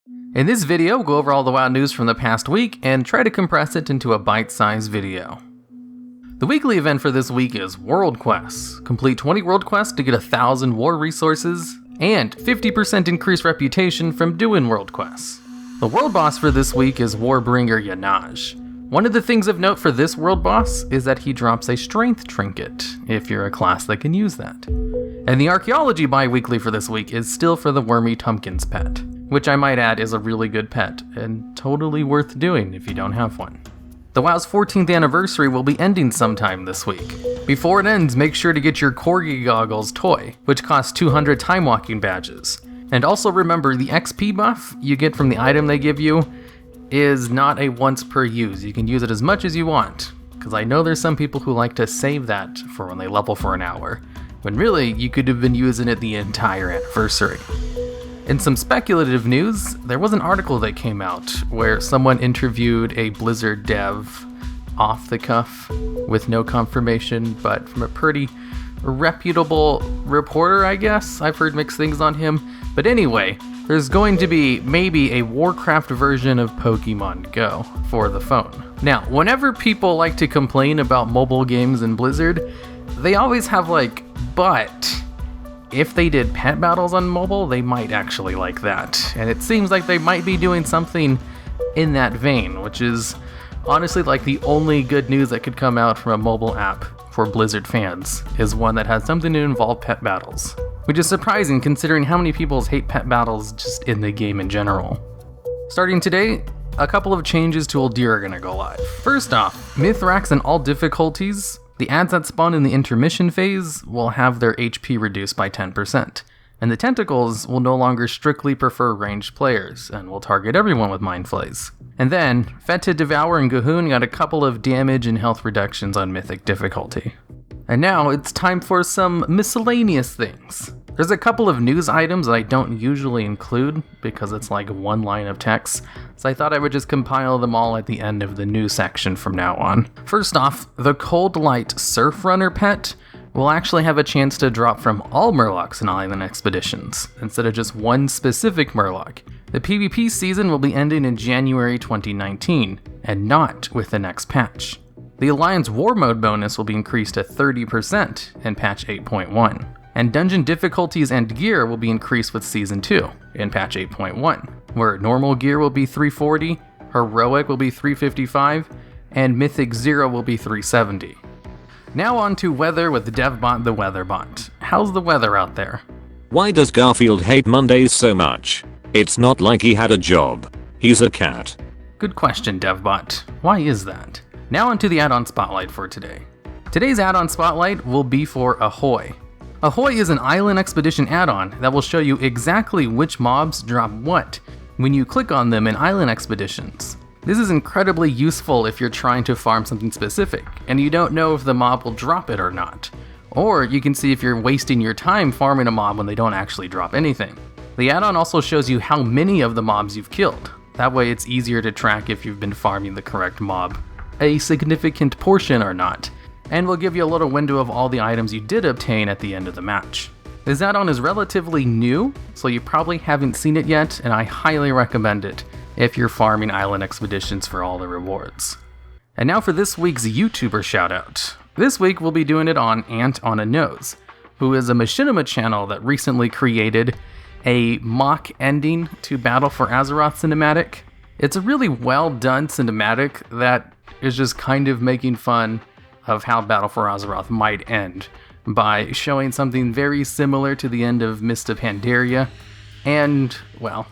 In this video, we'll go over all the WoW news from the past week and try to compress it into a bite-sized video. The weekly event for this week is World Quests. Complete 20 World Quests to get 1,000 war resources, and 50% increased reputation from doing World Quests. The world boss for this week is Warbringer Yanaj. One of the things of note for this world boss is that he drops a strength trinket, if you're a class that can use that. And the archaeology bi-weekly for this week is still for the Wormy Tumpkins pet, which I might add is a really good pet, and totally worth doing if you don't have one. The WoW's 14th anniversary will be ending sometime this week. Before it ends, make sure to get your Corgi Goggles toy, which costs 200 time walking badges. And also remember, the XP buff you get from the item they give you is not a once per use. You can use it as much as you want, because I know there's some people who like to save that for when they level for an hour, when really you could have been using it the entire anniversary. In some speculative news, there was an article that came out where someone interviewed a Blizzard dev off the cuff with no confirmation, but from a pretty reputable reporter, I guess. I've heard mixed things on him. But anyway, there's going to be maybe a Warcraft version of Pokemon Go for the phone. Now, whenever people like to complain about mobile games in Blizzard, they always have but if they did pet battles on mobile, they might actually like that. And it seems like they might be doing something in that vein, which is honestly the only good news that could come out from a mobile app for Blizzard fans, is one that has something to involve pet battles. Which is surprising considering how many people hate pet battles just in the game in general. Starting today, a couple of changes to Uldir are going to go live. First off, Mithrax in all difficulties, the ads that spawn in the intermission phase will have their HP reduced by 10%, and the tentacles will no longer strictly prefer ranged players, and will target everyone with Mind Flays. And then, Fetid Devour and Gahoon got a couple of damage and health reductions on Mythic difficulty. And now it's time for some miscellaneous things. There's a couple of news items that I don't usually include because it's one line of text, so I thought I would just compile them all at the end of the news section from now on. First off, the Cold Light Surf Runner pet will actually have a chance to drop from all Murlocs in Island Expeditions, instead of just one specific Murloc. The PvP season will be ending in January 2019, and not with the next patch. The Alliance War Mode bonus will be increased to 30% in patch 8.1, and dungeon difficulties and gear will be increased with Season 2 in patch 8.1, where normal gear will be 340, heroic will be 355, and Mythic 0 will be 370. Now on to weather with DevBot the Weatherbot. How's the weather out there? Why does Garfield hate Mondays so much? It's not like he had a job. He's a cat. Good question, DevBot. Why is that? Now onto the add-on spotlight for today. Today's add-on spotlight will be for Ahoy. Ahoy is an Island Expedition add-on that will show you exactly which mobs drop what when you click on them in Island Expeditions. This is incredibly useful if you're trying to farm something specific and you don't know if the mob will drop it or not. Or you can see if you're wasting your time farming a mob when they don't actually drop anything. The add-on also shows you how many of the mobs you've killed. That way it's easier to track if you've been farming the correct mob a significant portion or not, and will give you a little window of all the items you did obtain at the end of the match. This add-on is relatively new, so you probably haven't seen it yet, and I highly recommend it if you're farming Island Expeditions for all the rewards. And now for this week's YouTuber shoutout. This week we'll be doing it on Ant on a Nose, who is a machinima channel that recently created a mock ending to Battle for Azeroth cinematic. It's a really well done cinematic that is just kind of making fun of how Battle for Azeroth might end by showing something very similar to the end of Mist of Pandaria. And, well,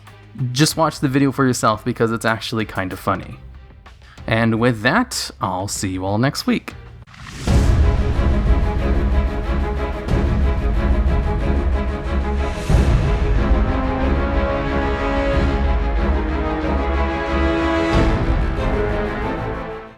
just watch the video for yourself because it's actually kind of funny. And with that, I'll see you all next week.